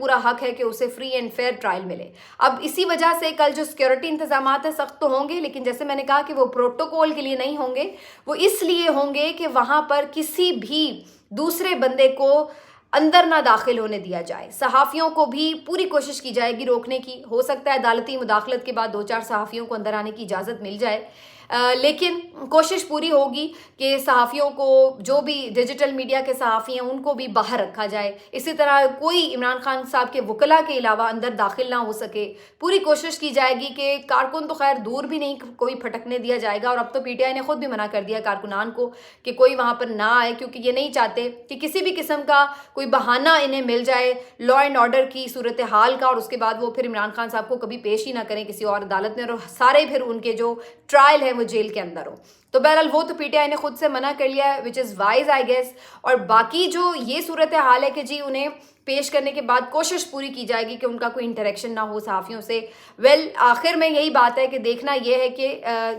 پورا حق ہے کہ اسے فری اینڈ فیئر ٹرائل ملے. اب اسی وجہ سے کل جو سیکیورٹی انتظامات ہیں سخت تو ہوں گے، لیکن جیسے میں نے کہا کہ وہ پروٹوکول کے لیے نہیں ہوں گے، وہ اس لیے ہوں گے کہ وہاں پر کسی بھی دوسرے بندے کو اندر نہ داخل ہونے دیا جائے. صحافیوں کو بھی پوری کوشش کی جائے گی روکنے کی. ہو سکتا ہے عدالتی مداخلت کے بعد 2-4 صحافیوں کو اندر آنے کی اجازت مل جائے، لیکن کوشش پوری ہوگی کہ صحافیوں کو، جو بھی ڈیجیٹل میڈیا کے صحافی ہیں ان کو بھی باہر رکھا جائے. اسی طرح کوئی عمران خان صاحب کے وکلاء کے علاوہ اندر داخل نہ ہو سکے. پوری کوشش کی جائے گی کہ کارکن تو خیر دور بھی نہیں کوئی پھٹکنے دیا جائے گا، اور اب تو پی ٹی آئی نے خود بھی منع کر دیا کارکنان کو کہ کوئی وہاں پر نہ آئے، کیونکہ یہ نہیں چاہتے کہ کسی بھی قسم کا کوئی بہانہ انہیں مل جائے لا اینڈ آرڈر کی صورتحال کا، اور اس کے بعد وہ پھر عمران خان صاحب کو کبھی پیش ہی نہ کریں کسی اور عدالت میں، اور سارے پھر ان کے جو ٹرائل ہے وہ جیل کے اندر ہو. تو بہرحال وہ تو پی ٹی آئی نے خود سے منع کر لیا ہے، وچ از وائز آئی گیس. اور باقی جو یہ صورتحال ہے کہ جی انہیں پیش کرنے کے بعد کوشش پوری کی جائے گی کہ ان کا کوئی انٹریکشن نہ ہو صحافیوں سے. آخر میں یہی بات ہے کہ دیکھنا یہ ہے کہ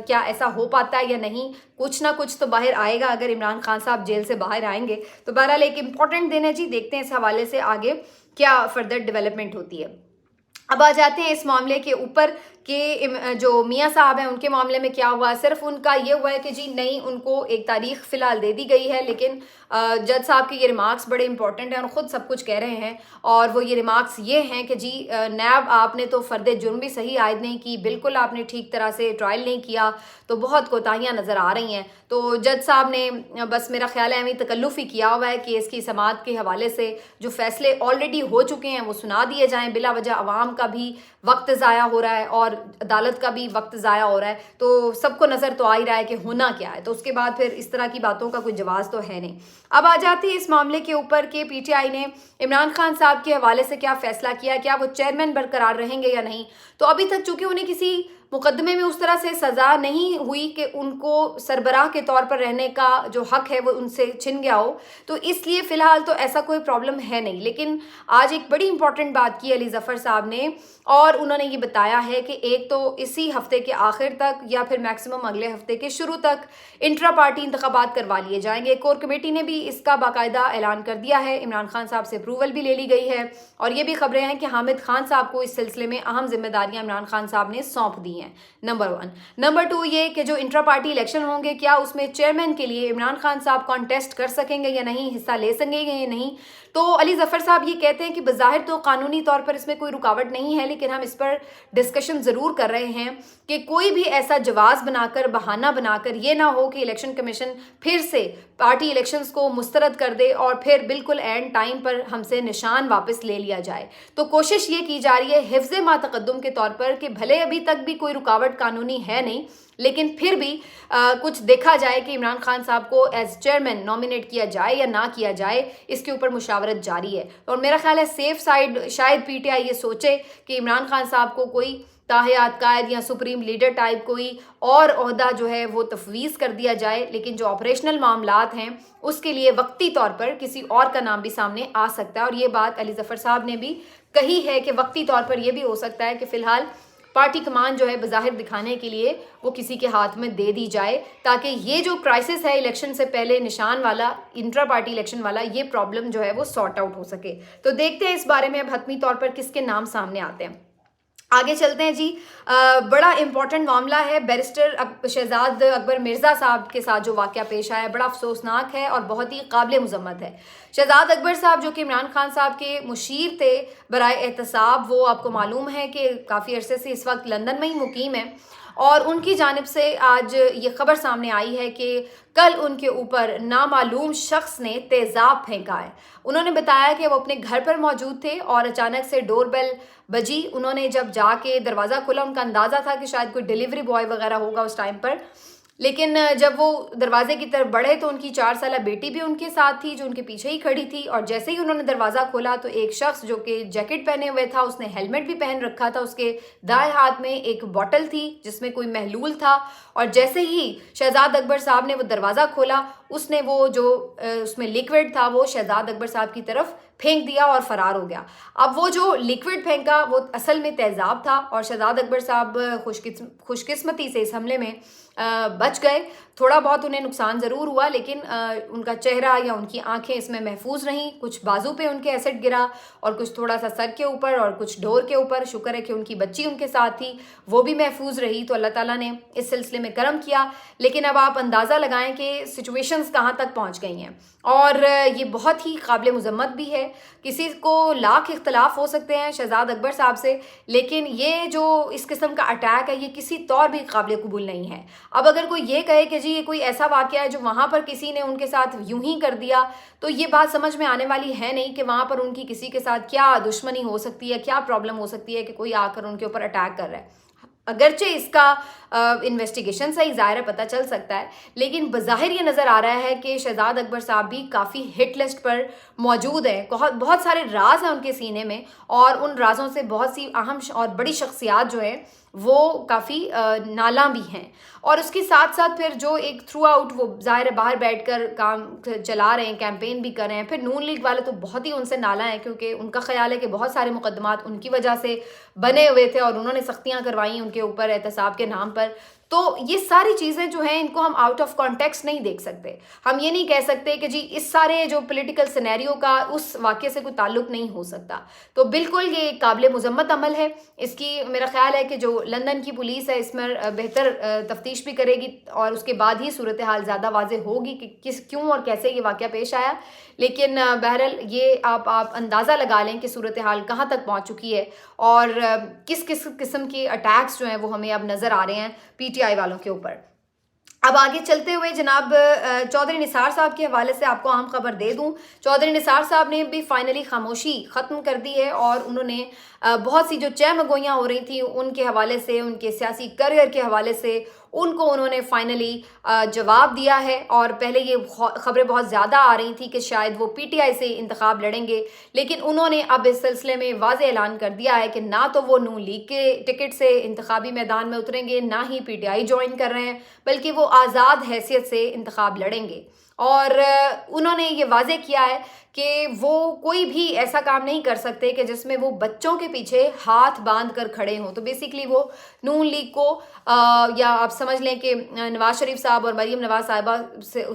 کیا ایسا ہو پاتا ہے یا نہیں. کچھ نہ کچھ تو باہر آئے گا اگر عمران خان صاحب جیل سے باہر آئیں گے. تو بہرحال ایک امپورٹنٹ دن ہے جی، دیکھتے ہیں اس حوالے سے آگے کیا فردر ڈیولپمنٹ ہوتی ہے. اب آ جاتے ہیں اس معاملے کے اوپر کہ جو میاں صاحب ہیں ان کے معاملے میں کیا ہوا. صرف ان کا یہ ہوا ہے کہ جی نہیں، ان کو ایک تاریخ فی الحال دے دی گئی ہے، لیکن جج صاحب کے یہ ریمارکس بڑے امپورٹنٹ ہیں اور خود سب کچھ کہہ رہے ہیں. اور وہ یہ ریمارکس یہ ہیں کہ جی نیب آپ نے تو فرد جرم بھی صحیح عائد نہیں کی، بالکل آپ نے ٹھیک طرح سے ٹرائل نہیں کیا، تو بہت کوتاہیاں نظر آ رہی ہیں. تو جج صاحب نے بس میرا خیال ہے ہمیں تکلف ہی کیا ہوا ہے کہ اس کی سماعت کے حوالے سے جو فیصلے آلریڈی ہو چکے ہیں وہ سنا دیے جائیں. بلا وجہ عوام کا بھی وقت ضائع ہو رہا ہے اور عدالت کا بھی وقت ضائع ہو رہا ہے، تو سب کو نظر تو آ ہی رہا ہے کہ ہونا کیا ہے. تو اس کے بعد پھر اس طرح کی باتوں کا کوئی جواز تو ہے نہیں. اب آ جاتی ہے اس معاملے کے اوپر کہ پی ٹی آئی نے عمران خان صاحب کے حوالے سے کیا فیصلہ کیا، کیا وہ چیئرمین برقرار رہیں گے یا نہیں. تو ابھی تک چونکہ انہیں کسی مقدمے میں اس طرح سے سزا نہیں ہوئی کہ ان کو سربراہ کے طور پر رہنے کا جو حق ہے وہ ان سے چھن گیا ہو، تو اس لیے فی الحال تو ایسا کوئی پرابلم ہے نہیں. لیکن آج ایک بڑی امپورٹنٹ بات کی علی ظفر صاحب نے، اور انہوں نے یہ بتایا ہے کہ ایک تو اسی ہفتے کے آخر تک یا پھر میکسیمم اگلے ہفتے کے شروع تک انٹرا پارٹی انتخابات کروا لیے جائیں گے. کور کمیٹی نے بھی اس کا باقاعدہ اعلان کر دیا ہے، عمران خان صاحب سے اپروول بھی لے لی گئی ہے، اور یہ بھی خبریں ہیں کہ حامد خان صاحب کو اس سلسلے میں اہم ذمہ داریاں عمران خان صاحب نے سونپ دی ہیں. نمبر 1. نمبر 2 یہ کہ جو انٹرا پارٹی الیکشن ہوں گے، کیا اس میں چیئرمین کے لیے عمران خان صاحب کانٹیسٹ کر سکیں گے یا نہیں، حصہ لے سکیں گے یا نہیں. تو علی ظفر صاحب یہ کہتے ہیں کہ بظاہر تو قانونی طور پر اس میں کوئی رکاوٹ نہیں ہے، لیکن ہم اس پر ڈسکشن ضرور کر رہے ہیں کہ کوئی بھی ایسا جواز بنا کر، بہانہ بنا کر یہ نہ ہو کہ الیکشن کمیشن پھر سے پارٹی الیکشنز کو مسترد کر دے اور پھر بالکل اینڈ ٹائم پر ہم سے نشان واپس لے لیا جائے. تو کوشش یہ کی جا رہی ہے حفظ ما تقدم کے طور پر کہ بھلے ابھی تک بھی کوئی رکاوٹ قانونی ہے نہیں، لیکن پھر بھی کچھ دیکھا جائے کہ عمران خان صاحب کو ایز چیئرمین نامینیٹ کیا جائے یا نہ کیا جائے. اس کے اوپر مشاورت جاری ہے، اور میرا خیال ہے سیف سائیڈ شاید پی ٹی آئی یہ سوچے کہ عمران خان صاحب کو کوئی تاحیات قائد یا سپریم لیڈر ٹائپ کوئی اور عہدہ جو ہے وہ تفویض کر دیا جائے، لیکن جو آپریشنل معاملات ہیں اس کے لیے وقتی طور پر کسی اور کا نام بھی سامنے آ سکتا ہے. اور یہ بات علی ظفر صاحب نے بھی کہی ہے کہ وقتی طور پر یہ بھی ہو سکتا ہے کہ فی الحال پارٹی کمان جو ہے بظاہر دکھانے کے لیے وہ کسی کے ہاتھ میں دے دی جائے، تاکہ یہ جو کرائسس ہے الیکشن سے پہلے نشان والا، انٹرا پارٹی الیکشن والا، یہ پرابلم جو ہے وہ سارٹ آؤٹ ہو سکے. تو دیکھتے ہیں اس بارے میں اب حتمی طور پر کس کے نام سامنے آتے ہیں. آگے چلتے ہیں جی. بڑا امپورٹنٹ معاملہ ہے بیرسٹر شہزاد اکبر مرزا صاحب کے ساتھ جو واقعہ پیش آیا ہے، بڑا افسوسناک ہے اور بہت ہی قابل مذمت ہے. شہزاد اکبر صاحب جو کہ عمران خان صاحب کے مشیر تھے برائے احتساب، وہ آپ کو معلوم ہے کہ کافی عرصے سے اس وقت لندن میں ہی مقیم ہیں، اور ان کی جانب سے آج یہ خبر سامنے آئی ہے کہ کل ان کے اوپر نامعلوم شخص نے تیزاب پھینکا ہے. انہوں نے بتایا کہ وہ اپنے گھر پر موجود تھے اور اچانک سے ڈور بیل بجی. انہوں نے جب جا کے دروازہ کھولا، ان کا اندازہ تھا کہ شاید کوئی ڈیلیوری بوائے وغیرہ ہوگا اس ٹائم پر، لیکن جب وہ دروازے کی طرف بڑھے تو ان کی 4 سالہ بیٹی بھی ان کے ساتھ تھی جو ان کے پیچھے ہی کھڑی تھی. اور جیسے ہی انہوں نے دروازہ کھولا تو ایک شخص جو کہ جیکٹ پہنے ہوئے تھا، اس نے ہیلمٹ بھی پہن رکھا تھا، اس کے دائیں ہاتھ میں ایک بوٹل تھی جس میں کوئی محلول تھا، اور جیسے ہی شہزاد اکبر صاحب نے وہ دروازہ کھولا، اس نے وہ جو اس میں لیکوڈ تھا وہ شہزاد اکبر صاحب کی طرف پھینک دیا اور فرار ہو گیا. اب وہ جو لیکوڈ پھینکا وہ اصل میں تیزاب تھا اور شہزاد اکبر صاحب خوش قسمتی سے اس حملے میں بچ گئے. تھوڑا بہت انہیں نقصان ضرور ہوا لیکن ان کا چہرہ یا ان کی آنکھیں اس میں محفوظ رہیں. کچھ بازو پہ ان کے ایسڈ گرا اور کچھ تھوڑا سا سر کے اوپر اور کچھ ڈور کے اوپر. شکر ہے کہ ان کی بچی ان کے ساتھ تھی, وہ بھی محفوظ رہی, تو اللہ تعالیٰ نے اس سلسلے میں کرم کیا. لیکن اب آپ اندازہ لگائیں کہ سچویشنز کہاں تک پہنچ گئی ہیں, اور یہ بہت ہی قابل مذمت بھی ہے. کسی کو لاکھ اختلاف ہو سکتے ہیں شہزاد اکبر صاحب سے, لیکن یہ جو اس قسم کا اٹیک ہے یہ کسی طور بھی قابل قبول نہیں ہے. اب اگر کوئی یہ کہے کہ جی یہ کوئی ایسا واقعہ ہے جو وہاں پر کسی نے ان کے ساتھ یوں ہی کر دیا, تو یہ بات سمجھ میں آنے والی ہے نہیں کہ وہاں پر ان کی کسی کے ساتھ کیا دشمنی ہو سکتی ہے, کیا پرابلم ہو سکتی ہے کہ کوئی آ کر ان کے اوپر اٹیک کر رہا ہے. اگرچہ اس کا انویسٹیگیشن صحیح ظاہر ہے پتہ چل سکتا ہے, لیکن بظاہر یہ نظر آ رہا ہے کہ شہزاد اکبر صاحب بھی کافی ہٹ لسٹ پر موجود ہیں. بہت سارے راز ہیں ان کے سینے میں, اور ان رازوں سے بہت سی اہم اور بڑی شخصیات جو ہیں وہ کافی نالاں بھی ہیں. اور اس کے ساتھ ساتھ پھر جو ایک تھرو آؤٹ وہ ظاہر ہے باہر بیٹھ کر کام چلا رہے ہیں, کیمپین بھی کر رہے ہیں. پھر نون لیگ والے تو بہت ہی ان سے نالاں ہیں, کیونکہ ان کا خیال ہے کہ بہت سارے مقدمات ان کی وجہ سے بنے ہوئے تھے اور انہوں نے سختیاں کروائی ان کے اوپر احتساب کے نام پر. تو یہ ساری چیزیں جو ہیں ان کو ہم آؤٹ آف کانٹیکسٹ نہیں دیکھ سکتے. ہم یہ نہیں کہہ سکتے کہ جی اس سارے جو پولیٹیکل سینیریو کا اس واقعے سے کوئی تعلق نہیں ہو سکتا. تو بالکل یہ قابل مذمت عمل ہے. اس کی میرا خیال ہے کہ جو لندن کی پولیس ہے اس میں بہتر تفتیش بھی کرے گی اور اس کے بعد ہی صورتحال زیادہ واضح ہوگی کہ کیوں اور کیسے یہ واقعہ پیش آیا. لیکن بہرحال یہ آپ اندازہ لگا لیں کہ صورتحال کہاں تک پہنچ چکی ہے اور کس قسم کے اٹیکس جو ہیں وہ ہمیں اب نظر آ رہے ہیں پی ٹی آئی والوں کے اوپر. اب آگے چلتے ہوئے جناب چودھری نثار صاحب کے حوالے سے آپ کو اہم خبر دے دوں. چودھری نثار صاحب نے بھی فائنلی خاموشی ختم کر دی ہے اور انہوں نے بہت سی جو چہمگوئیاں ہو رہی تھیں ان کے حوالے سے, ان کے سیاسی کریئر کے حوالے سے, ان کو انہوں نے فائنلی جواب دیا ہے. اور پہلے یہ خبریں بہت زیادہ آ رہی تھیں کہ شاید وہ پی ٹی آئی سے انتخاب لڑیں گے, لیکن انہوں نے اب اس سلسلے میں واضح اعلان کر دیا ہے کہ نہ تو وہ نون لیگ کے ٹکٹ سے انتخابی میدان میں اتریں گے, نہ ہی پی ٹی آئی جوائن کر رہے ہیں, بلکہ وہ آزاد حیثیت سے انتخاب لڑیں گے. اور انہوں نے یہ واضح کیا ہے کہ وہ کوئی بھی ایسا کام نہیں کر سکتے کہ جس میں وہ بچوں کے پیچھے ہاتھ باندھ کر کھڑے ہوں. تو بیسیکلی وہ نون لیگ کو یا آپ سمجھ لیں کہ نواز شریف صاحب اور مریم نواز صاحبہ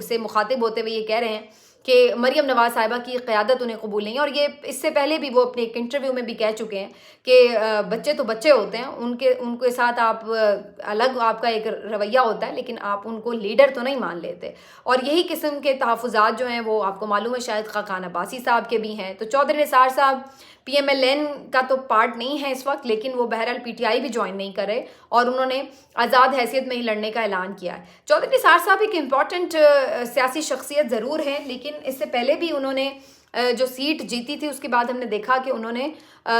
سے مخاطب ہوتے ہوئے یہ کہہ رہے ہیں کہ مریم نواز صاحبہ کی قیادت انہیں قبول نہیں. اور یہ اس سے پہلے بھی وہ اپنے ایک انٹرویو میں بھی کہہ چکے ہیں کہ بچے تو بچے ہوتے ہیں, ان کے ساتھ آپ الگ آپ کا ایک رویہ ہوتا ہے, لیکن آپ ان کو لیڈر تو نہیں مان لیتے. اور یہی قسم کے تحفظات جو ہیں وہ آپ کو معلوم ہے شاید خاقان عباسی صاحب کے بھی ہیں. تو چودھری نثار صاحب پی ایم ایل این کا تو پارٹ نہیں ہے اس وقت, لیکن وہ بہرحال پی ٹی آئی بھی جوائن نہیں کرے اور انہوں نے آزاد حیثیت میں ہی لڑنے کا اعلان کیا ہے. چودھری نثار صاحب ایک امپورٹنٹ سیاسی شخصیت ضرور ہے, لیکن اس سے پہلے بھی انہوں نے جو سیٹ جیتی تھی اس کے بعد ہم نے دیکھا کہ انہوں نے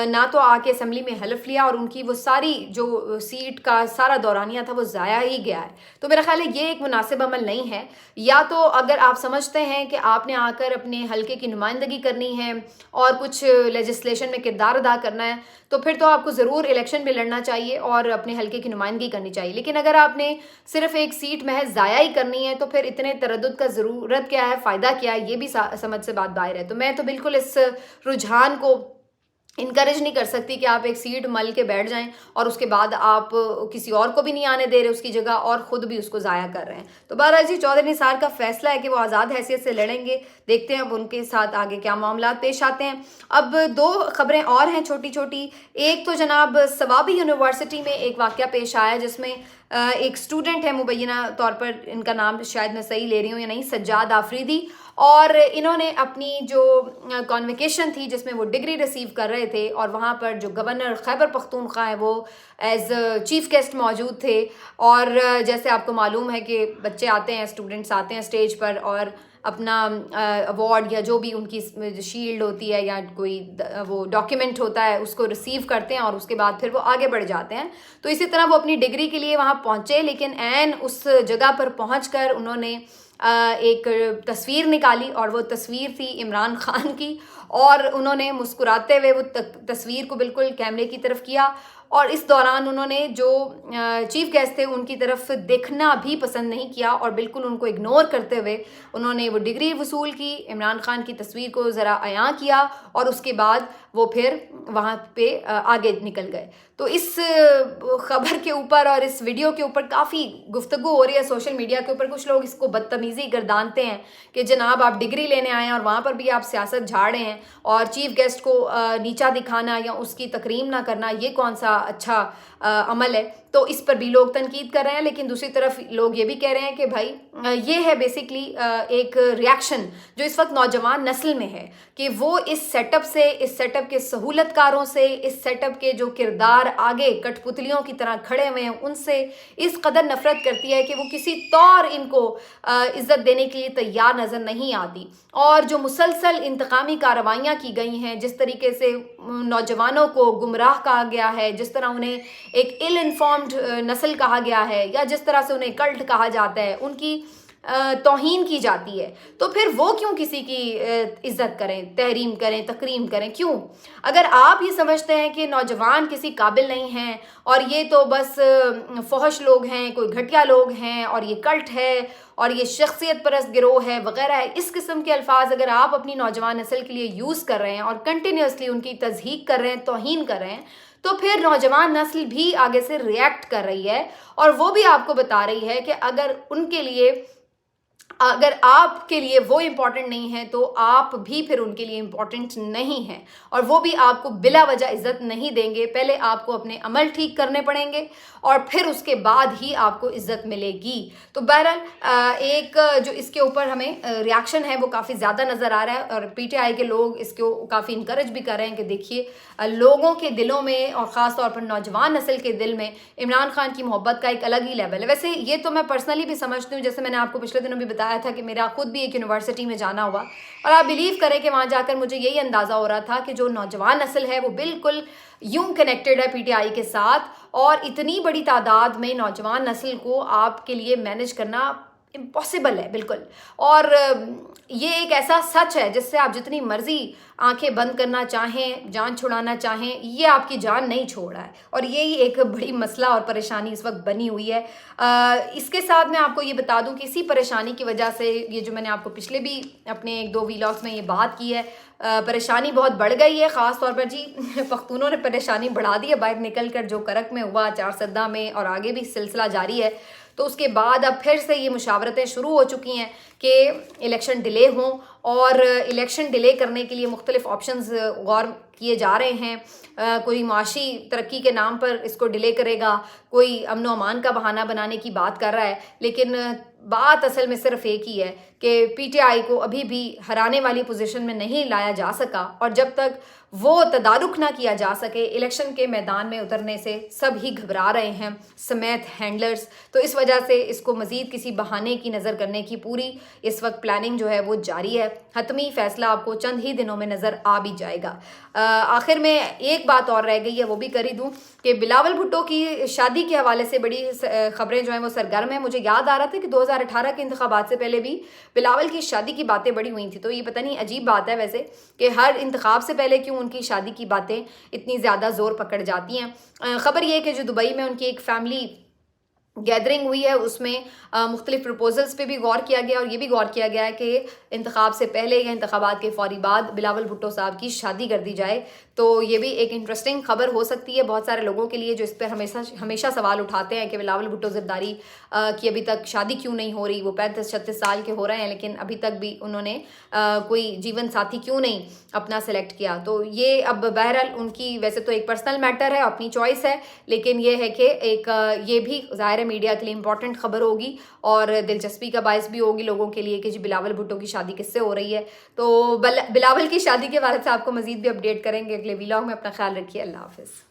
نہ تو آ کے اسمبلی میں حلف لیا اور ان کی وہ ساری جو سیٹ کا سارا دورانیہ تھا وہ ضائع ہی گیا ہے. تو میرا خیال ہے یہ ایک مناسب عمل نہیں ہے. یا تو اگر آپ سمجھتے ہیں کہ آپ نے آ کر اپنے حلقے کی نمائندگی کرنی ہے اور کچھ لیجسلیشن میں کردار ادا کرنا ہے تو پھر تو آپ کو ضرور الیکشن میں لڑنا چاہیے اور اپنے حلقے کی نمائندگی کرنی چاہیے. لیکن اگر آپ نے صرف ایک سیٹ محض ضائع ہی کرنی ہے تو پھر اتنے تردد کا ضرورت کیا ہے, فائدہ کیا ہے, یہ بھی سمجھ سے بات باہر ہے. تو میں تو بالکل اس رجحان کو انکریج نہیں کر سکتی کہ آپ ایک سیٹ مل کے بیٹھ جائیں اور اس کے بعد آپ کسی اور کو بھی نہیں آنے دے رہے اس کی جگہ اور خود بھی اس کو ضائع کر رہے ہیں. تو بہرحال جی چودھری نثار کا فیصلہ ہے کہ وہ آزاد حیثیت سے لڑیں گے. دیکھتے ہیں اب ان کے ساتھ آگے کیا معاملات پیش آتے ہیں. اب دو خبریں اور ہیں چھوٹی چھوٹی. ایک تو جناب ثوابی یونیورسٹی میں ایک واقعہ پیش آیا جس میں ایک اسٹوڈنٹ ہے, مبینہ طور پر ان کا نام شاید میں صحیح لے رہی ہوں یا نہیں, سجاد آفریدی, اور انہوں نے اپنی جو کانویکیشن تھی جس میں وہ ڈگری ریسیو کر رہے تھے اور وہاں پر جو گورنر خیبر پختونخوا ہے وہ ایز چیف گیسٹ موجود تھے. اور جیسے آپ کو معلوم ہے کہ بچے آتے ہیں, اسٹوڈنٹس آتے ہیں اسٹیج پر اور اپنا ایوارڈ یا جو بھی ان کی شیلڈ ہوتی ہے یا کوئی وہ ڈاکیومنٹ ہوتا ہے اس کو ریسیو کرتے ہیں اور اس کے بعد پھر وہ آگے بڑھ جاتے ہیں. تو اسی طرح وہ اپنی ڈگری کے لیے وہاں پہنچے, لیکن عین اس جگہ پر پہنچ کر انہوں نے ایک تصویر نکالی اور وہ تصویر تھی عمران خان کی, اور انہوں نے مسکراتے ہوئے وہ تصویر کو بالکل کیمرے کی طرف کیا اور اس دوران انہوں نے جو چیف گیسٹ تھے ان کی طرف دیکھنا بھی پسند نہیں کیا اور بالکل ان کو اگنور کرتے ہوئے انہوں نے وہ ڈگری وصول کی، عمران خان کی تصویر کو ذرا عیاں کیا اور اس کے بعد وہ پھر وہاں پہ آگے نکل گئے. تو اس خبر کے اوپر اور اس ویڈیو کے اوپر کافی گفتگو ہو رہی ہے سوشل میڈیا کے اوپر. کچھ لوگ اس کو بدتمیزی گردانتے ہیں کہ جناب آپ ڈگری لینے آئے ہیں اور وہاں پر بھی آپ سیاست جھاڑے ہیں، اور چیف گیسٹ کو نیچا دکھانا یا اس کی تکریم نہ کرنا یہ کون سا اچھا عمل ہے. تو اس پر بھی لوگ تنقید کر رہے ہیں. لیکن دوسری طرف لوگ یہ بھی کہہ رہے ہیں کہ بھائی یہ ہے بیسکلی ایک ریاکشن جو اس وقت نوجوان نسل میں ہے کہ وہ اس سیٹ اپ سے، اس سیٹ اپ کے سہولت کاروں سے، اس سیٹ اپ کے جو کردار آگے کٹ پتلیوں کی طرح کھڑے ہوئے ہیں ان سے اس قدر نفرت کرتی ہے کہ وہ کسی طور ان کو عزت دینے کے لیے تیار نظر نہیں آتی. اور جو مسلسل انتقامی کارروائیاں کی گئی ہیں، جس طریقے سے نوجوانوں کو گمراہ کہا گیا ہے، جس طرح انہیں ایک ill informed نسل کہا گیا ہے، یا جس طرح سے انہیں کلٹ کہا جاتا ہے، ان کی توہین کی جاتی ہے، تو پھر وہ کیوں کسی کی عزت کریں، تحریم کریں، تکریم کریں؟ کیوں؟ اگر آپ یہ سمجھتے ہیں کہ نوجوان کسی قابل نہیں ہیں اور یہ تو بس فحش لوگ ہیں، کوئی گھٹیا لوگ ہیں اور یہ کلٹ ہے اور یہ شخصیت پرست گروہ ہے وغیرہ ہے، اس قسم کے الفاظ اگر آپ اپنی نوجوان نسل کے لیے یوز کر رہے ہیں اور کنٹینیوسلی ان کی تضحیق کر رہے ہیں، توہین کر رہے ہیں، تو پھر نوجوان نسل بھی آگے سے ریئیکٹ کر رہی ہے اور وہ بھی آپ کو بتا رہی ہے کہ اگر آپ کے لیے وہ امپورٹنٹ نہیں ہے تو آپ بھی پھر ان کے لیے امپورٹنٹ نہیں ہیں، اور وہ بھی آپ کو بلا وجہ عزت نہیں دیں گے. پہلے آپ کو اپنے عمل ٹھیک کرنے پڑیں گے اور پھر اس کے بعد ہی آپ کو عزت ملے گی. تو بہرحال ایک جو اس کے اوپر ہمیں ریاکشن ہے وہ کافی زیادہ نظر آ رہا ہے، اور پی ٹی آئی کے لوگ اس کو کافی انکریج بھی کر رہے ہیں کہ دیکھیے لوگوں کے دلوں میں اور خاص طور پر نوجوان نسل کے دل میں عمران خان کی محبت کا ایک الگ ہی لیول ہے. ویسے یہ تو میں پرسنلی بھی سمجھتی ہوں، جیسے میں نے آپ کو پچھلے دنوں بھی بتایا تھا کہ میرا خود بھی ایک یونیورسٹی میں جانا ہوا، اور آپ بلیو کریں کہ وہاں جا کر مجھے یہی اندازہ ہو رہا تھا کہ جو نوجوان نسل ہے وہ بالکل یوں کنیکٹڈ ہے پی ٹی آئی کے ساتھ، اور اتنی بڑی تعداد میں نوجوان نسل کو آپ کے لیے مینج کرنا امپاسبل ہے بالکل. اور یہ ایک ایسا سچ ہے جس سے آپ جتنی مرضی آنکھیں بند کرنا چاہیں، جان چھڑانا چاہیں، یہ آپ کی جان نہیں چھوڑ رہا ہے، اور یہی ایک بڑی مسئلہ اور پریشانی اس وقت بنی ہوئی ہے. اس کے ساتھ میں آپ کو یہ بتا دوں کہ اسی پریشانی کی وجہ سے یہ جو میں نے آپ کو پچھلے بھی اپنے 1-2 ویلاگس میں یہ بات کی ہے، پریشانی بہت بڑھ گئی ہے. خاص طور پر جی پختونوں نے پریشانی بڑھا دی ہے باہر نکل کر، جو کرک میں ہوا، چارسدہ میں، اور آگے بھی سلسلہ جاری ہے. تو اس کے بعد اب پھر سے یہ مشاورتیں شروع ہو چکی ہیں کہ الیکشن ڈیلے ہوں، اور الیکشن ڈیلے کرنے کے لیے مختلف آپشنز غور کیے جا رہے ہیں. کوئی معاشی ترقی کے نام پر اس کو ڈیلے کرے گا، کوئی امن و امان کا بہانہ بنانے کی بات کر رہا ہے، لیکن بات اصل میں صرف ایک ہی ہے کہ پی ٹی آئی کو ابھی بھی ہرانے والی پوزیشن میں نہیں لایا جا سکا، اور جب تک وہ تدارک نہ کیا جا سکے الیکشن کے میدان میں اترنے سے سب ہی گھبرا رہے ہیں سمیت ہینڈلرز. تو اس وجہ سے اس کو مزید کسی بہانے کی نظر کرنے کی پوری اس وقت پلاننگ جو ہے وہ جاری ہے. حتمی فیصلہ آپ کو چند ہی دنوں میں نظر آ بھی جائے گا. آخر میں ایک بات اور رہ گئی ہے، وہ بھی کر ہی دوں کہ بلاول بھٹو کی شادی کے حوالے سے بڑی خبریں جو ہیں وہ سرگرم ہیں. مجھے یاد آ رہا تھا کہ 2018 کے انتخابات سے پہلے بھی بلاول کی شادی کی باتیں بڑی ہوئی تھیں. تو یہ پتہ نہیں عجیب بات ہے ویسے کہ ہر انتخاب سے پہلے کیوں ان کی شادی کی باتیں اتنی زیادہ زور پکڑ جاتی ہیں. خبر یہ ہے کہ جو دبئی میں ان کی ایک فیملی گیدرنگ ہوئی ہے، اس میں مختلف پروپوزلز پہ بھی غور کیا گیا، اور یہ بھی غور کیا گیا ہے کہ انتخاب سے پہلے یا انتخابات کے فوری بعد بلاول بھٹو صاحب کی شادی کر دی جائے. تو یہ بھی ایک انٹرسٹنگ خبر ہو سکتی ہے بہت سارے لوگوں کے لیے جو اس پہ ہمیشہ سوال اٹھاتے ہیں کہ بلاول بھٹو زرداری کی ابھی تک شادی کیوں نہیں ہو رہی. وہ 35-36 سال کے ہو رہے ہیں لیکن ابھی تک بھی انہوں نے کوئی جیون ساتھی کیوں نہیں اپنا سلیکٹ کیا. تو یہ اب بہرحال ان کی ویسے تو ایک پرسنل میٹر ہے، اپنی چوائس ہے، لیکن یہ ہے کہ ایک یہ بھی ظاہر میڈیا کے لیے امپورٹنٹ خبر ہوگی اور دلچسپی کا باعث بھی ہوگی لوگوں کے لیے کہ جی بلاول بھٹو کی شادی کس سے ہو رہی ہے. تو بلاول کی شادی کے بارے سے آپ کو مزید بھی اپڈیٹ کریں گے اگلے ویلاگ میں. اپنا خیال رکھیے. اللہ حافظ.